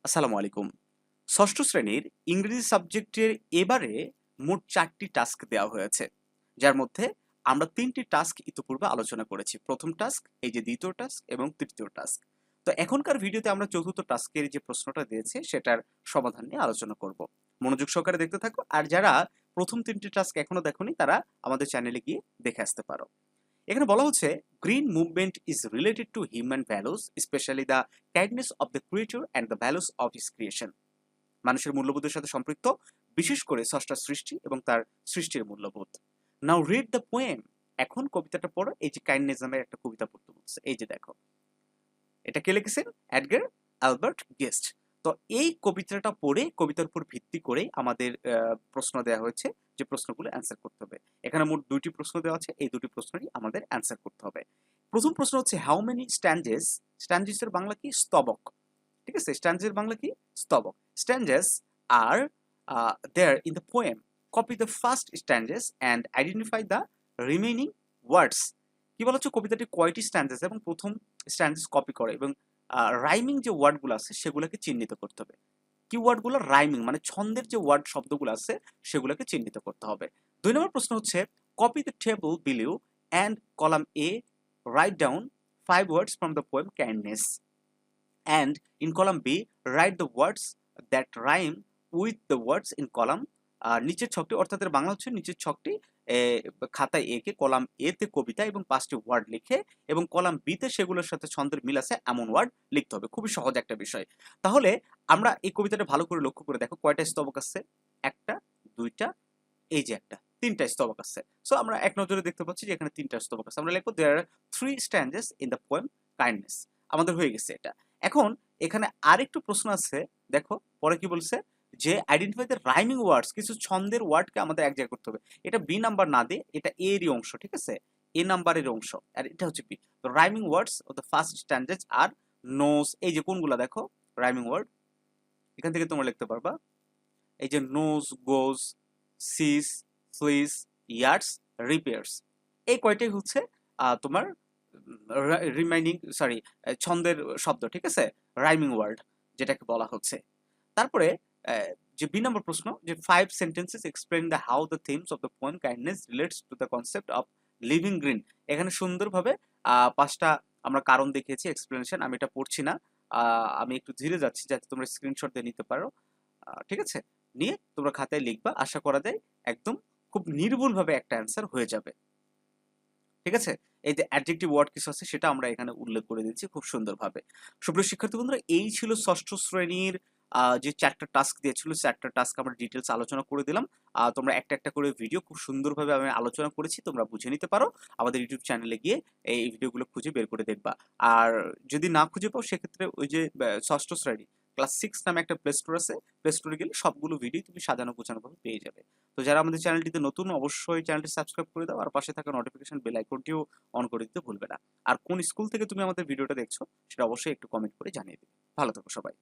আসসালামু আলাইকুম। ষষ্ঠ শ্রেণীর ইংরেজি সাবজেক্টের এবারে মোট ৪ টি টাস্ক দেওয়া হয়েছে। যার মধ্যে আমরা ৩ টি টাস্ক ইতিপূর্বে আলোচনা করেছি। ১ম টাস্ক, এই যে ২য় টাস্ক এবং ৩য় টাস্ক। তো এখনকার ভিডিওতে আমরা ৪র্থ টাস্কের যে প্রশ্নটা দিয়েছে সেটার সমাধান নিয়ে আলোচনা করব। মনোযোগ সহকারে দেখতে থাকো। আর যারা ১ম ৩ টি টাস্ক এখনো দেখোনি তারা আমাদের চ্যানেলে গিয়ে দেখে আসতে পারো। এখানে বলা হচ্ছে green movement is related to human values, specially the kindness of the creature and the values of his creation. মানুষের মূল্যবোধের সাথে সম্পৃক্ত, বিশেষ করে স্রষ্টার সৃষ্টি এবং তার সৃষ্টির মূল্যবোধ। Now read the poem. এখন কবিতাটা পড়ো। এই যে কাইন্ডনেস নামের একটা কবিতা পড়তে বলছে, এই যে দেখো, এটা কে লিখেছেন? Edgar Albert guest. তো এই কবিতাটা পড়ে কবিতার উপর ভিত্তি করে আমাদের প্রশ্ন দেওয়া হয়েছে, যে প্রশ্নগুলো অ্যান্সার করতে হবে। এখানে মোট ২টি প্রশ্ন দেওয়া আছে, এই ২টি প্রশ্নেরই আমাদের অ্যান্সার করতে হবে। প্রথম প্রশ্ন হচ্ছে হাউ মেনি স্ট্যান্জেস। স্ট্যান্জেসের বাংলা কি? স্তবক। ঠিক আছে, স্ট্যান্জের বাংলা কি? স্তবক। Stanzas are there in the poem. Copy the first stanzas and identify the remaining words. কি বলা হচ্ছে, কবিতাটি কয়টি স্ট্যান্জেস এবং প্রথম স্ট্যান্জেস কপি করে এবং রাইমিং যে ওয়ার্ডগুলো আছে সেগুলোকে চিহ্নিত করতে হবে। কি ওয়ার্ডগুলো? রাইমিং, মানে ছন্দের যে ওয়ার্ড শব্দগুলো আছে সেগুলোকে চিহ্নিত করতে হবে। ২ নম্বর প্রশ্ন হচ্ছে copy the table বিলিউ and column A write down 5 words from the poem kindness, and in column B write the words that rhyme with the words in column। নিচের ছকটি, অর্থাৎ এর বাংলা হচ্ছে নিচের ছকটি এ, খাতায় এ কে কলাম এ তে কবিতা এবং 5টি ওয়ার্ড লিখে এবং কলাম বি তে সেগুলোর সাথে ছন্দের মিল আছে এমন ওয়ার্ড লিখতে হবে। খুবই সহজ একটা বিষয়। তাহলে আমরা এই কবিতাটা ভালো করে লক্ষ্য করে দেখো, কয়টা স্তবক আছে? একটা, দুইটা, এই যে একটা, ৩টা স্তবক আছে। সো আমরা এক নজরে দেখতে পাচ্ছি যে এখানে ৩টা স্তবক আছে। আমরা লিখবো দেয়ার আর 3 স্ট্যান্জেস ইন দ্য পোয়েম কাইন্ডনেস। আমাদের হয়ে গেছে এটা। এখন এখানে আরেকটু প্রশ্ন আছে, দেখো পরে কি বলছে, যে আইডেন্টিফাই দ্য রাইমিং ওয়ার্ডস। কিছু ছন্দের ওয়ার্ডকে আমাদের এক জায়গায় করতে হবে। এটা বি নাম্বার না দিয়ে এটা এ এরই অংশ, ঠিক আছে? এ নাম্বারের অংশ আর এটা হচ্ছে বি। তো rhyming words of the first stanzas are nose. এই যে কোনগুলা দেখো রাইমিং ওয়ার্ড, এখান থেকে তোমরা লিখতে পারবা। এই যে নোজ, গোজ, সিস, ফ্লিস, ইয়ার্স, রিপেয়ার্স, এই কয়টাই হচ্ছে তোমার রিমাইনিং, সরি, ছন্দের শব্দ, ঠিক আছে? রাইমিং ওয়ার্ড যেটাকে বলা হচ্ছে। তারপরে যে বি নম্বর প্রশ্ন, যে 5 sentences explain the how the themes of the poem kindness relates to the concept of living green. এখানে সুন্দরভাবে 5টা আমরা কারণ দেখিয়েছি, এক্সপ্লেনেশন। আমি এটা পড়ছি না, আমি একটু ধীরে যাচ্ছি যাতে তোমরা স্ক্রিনশট দিয়ে নিতে পারো। ঠিক আছে, নিয়ে তোমরা খাতায় লিখবা। আশা করা যায় একদম খুব নির্ভুলভাবে একটা অ্যান্সার হয়ে যাবে। ঠিক আছে, এই যে অ্যাডজেক্টিভ ওয়ার্ড কিছু আছে সেটা আমরা এখানে উল্লেখ করে দিচ্ছি খুব সুন্দরভাবে। সুপ্রিয় শিক্ষার্থী বন্ধুরা, এই ছিল ষষ্ঠ শ্রেণীর যে 4টা টাস্ক দিয়েছিল, 4টা টাস্ক আমরা ডিটেলস আলোচনা করে দিলাম। তোমরা একটা একটা করে ভিডিও খুব সুন্দরভাবে আমি আলোচনা করেছি, তোমরা বুঝে নিতে পারো। আমাদের ইউটিউব চ্যানেলে গিয়ে এই ভিডিওগুলো খুঁজে বের করে দেখবা। আর যদি না খুঁজে পাও সেক্ষেত্রে ওই যে ষষ্ঠ শ্রেণী ক্লাস 6 নামে একটা প্লে স্টোর আছে, প্লে স্টোরে গেলে সবগুলো ভিডিও তুমি সাজানো গোছানোভাবে পেয়ে যাবে। তো যারা আমাদের চ্যানেলটিতে নতুন, অবশ্যই চ্যানেলটি সাবস্ক্রাইব করে দাও আর পাশে থাকা নোটিফিকেশন বেল আইকনটিও অন করে দিতে ভুলবে না। আর কোন স্কুল থেকে তুমি আমাদের ভিডিওটা দেখছো সেটা অবশ্যই একটু কমেন্ট করে জানিয়ে দিবে। ভালো থাকো সবাই।